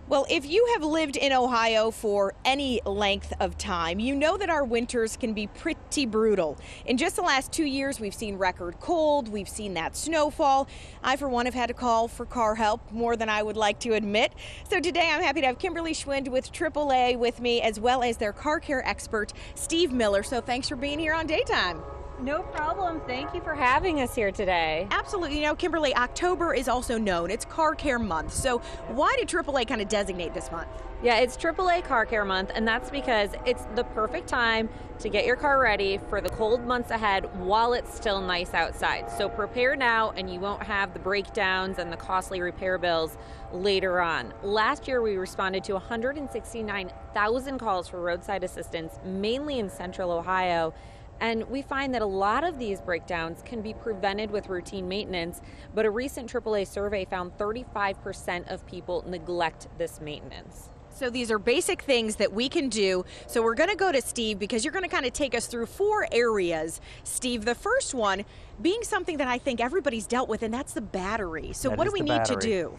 Well, if you have lived in Ohio for any length of time, you know that our winters can be pretty brutal. In just the last 2 years, we've seen record cold, we've seen that snowfall. I, for one, have had to call for car help more than I would like to admit. So today I'm happy to have Kimberly Schwind with AAA with me, as well as their car care expert, Steve Miller. So thanks for being here on Daytime. No problem. Thank you for having us here today. Absolutely. You know, Kimberly, October is also known. It's Car Care Month. So why did AAA kind of designate this month? Yeah, it's AAA Car Care Month, and that's because it's the perfect time to get your car ready for the cold months ahead while it's still nice outside. So prepare now, and you won't have the breakdowns and the costly repair bills later on. Last year, we responded to 169,000 calls for roadside assistance, mainly in central Ohio. And we find that a lot of these breakdowns can be prevented with routine maintenance, but a recent AAA survey found 35% of people neglect this maintenance. So these are basic things that we can do. So we're going to go to Steve because you're going to kind of take us through 4 areas. Steve, the first one being something that I think everybody's dealt with, and that's the battery. So what do we need to do?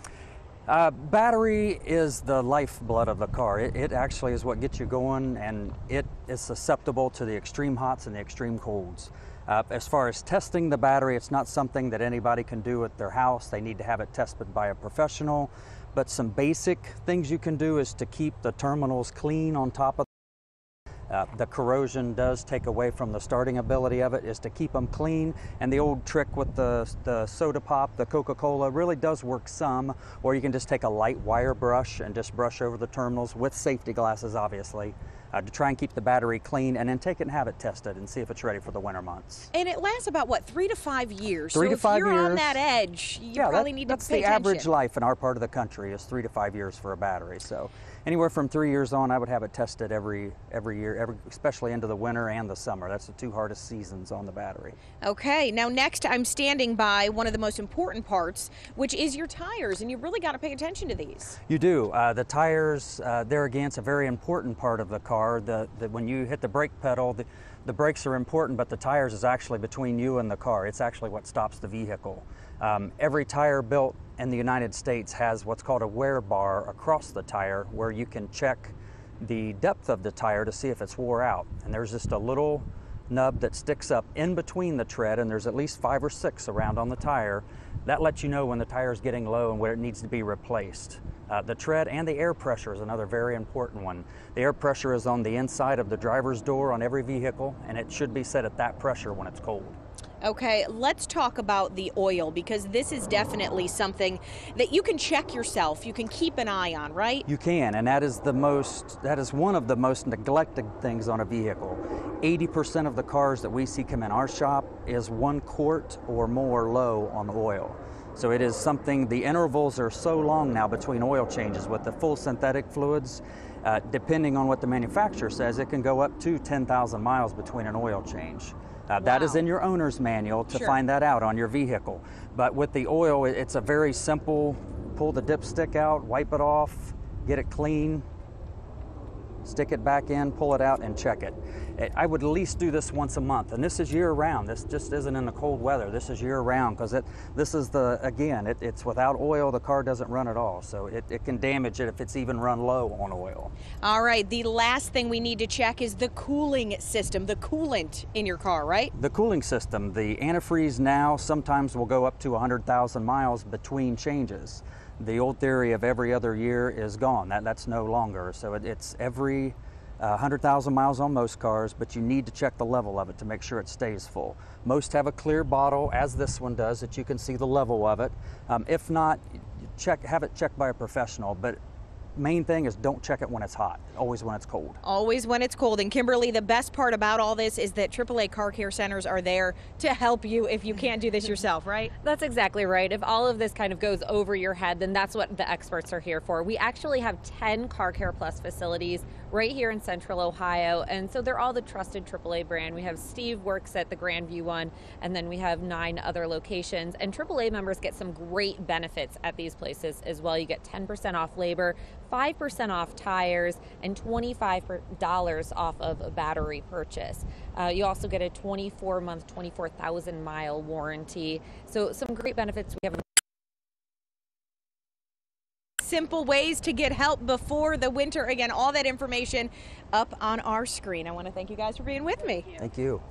Battery is the lifeblood of the car. It actually is what gets you going, and it is susceptible to the extreme hots and the extreme colds. As far as testing the battery, it's not something that anybody can do at their house. They need to have it tested by a professional. But some basic things you can do is to keep the terminals clean on top of the corrosion does take away from the starting ability of it, is to keep them clean. And the old trick with the soda pop, the Coca-Cola, really does work some, or you can just take a light wire brush and just brush over the terminals with safety glasses, obviously, to try and keep the battery clean, and then take it and have it tested and see if it's ready for the winter months. And it lasts about, what, 3 to 5 years? 3 to 5 years. So if you're on that edge, you probably need to pay attention. That's the average life in our part of the country is 3 to 5 years for a battery. So anywhere from 3 years on, I would have it tested every year, especially into the winter and the summer. That's the 2 hardest seasons on the battery. Okay, now next I'm standing by one of the most important parts, which is your tires, and you really got to pay attention to these. You do. The tires, there again, it's a very important part of the car. When you hit the brake pedal, the brakes are important, but the tires is actually between you and the car. It's actually what stops the vehicle. Every tire built in the United States has what's called a wear bar across the tire, where you can check the depth of the tire to see if it's wore out. And there's just a little nub that sticks up in between the tread, and there's at least 5 or 6 around on the tire. That lets you know when the tire is getting low and where it needs to be replaced. The tread and the air pressure is another very important one. The air pressure is on the inside of the driver's door on every vehicle, and it should be set at that pressure when it's cold. Okay, let's talk about the oil, because this is definitely something that you can check yourself, you can keep an eye on, right? You can, and that is one of the most neglected things on a vehicle. 80% of the cars that we see come in our shop is 1 quart or more low on oil. So it is something, the intervals are so long now between oil changes with the full synthetic fluids. Depending on what the manufacturer says, it can go up to 10,000 miles between an oil change. Wow. That is in your owner's manual to find that out on your vehicle. But with the oil, it's a very simple, pull the dipstick out, wipe it off, get it clean, stick it back in, pull it out, and check it. I would at least do this once a month, and this is year-round. This just isn't in the cold weather. This is year-round, because it's without oil, the car doesn't run at all, so it can damage it if it's even run low on oil. All right, the last thing we need to check is the cooling system, the coolant in your car, right? The cooling system, the antifreeze now sometimes will go up to 100,000 miles between changes. The old theory of every other year is gone. That's no longer. So it's every 100,000 miles on most cars, but you need to check the level of it to make sure it stays full. Most have a clear bottle, as this one does, that you can see the level of it. If not, have it checked by a professional. But main thing is don't check it when it's hot, always when it's cold. Always when it's cold. And Kimberly, the best part about all this is that AAA Car Care Centers are there to help you if you can't do this yourself, right? That's exactly right. If all of this kind of goes over your head, then that's what the experts are here for. We actually have 10 Car Care Plus facilities right here in central Ohio, and so they're all the trusted AAA brand. We have Steve works at the Grandview one, and then we have 9 other locations. And AAA members get some great benefits at these places as well. You get 10% off labor, 5% off tires, and $25 off of a battery purchase. You also get a 24-month, 24,000-mile warranty. So some great benefits. We have simple ways to get help before the winter. Again, all that information up on our screen. I want to thank you guys for being with me. Thank you.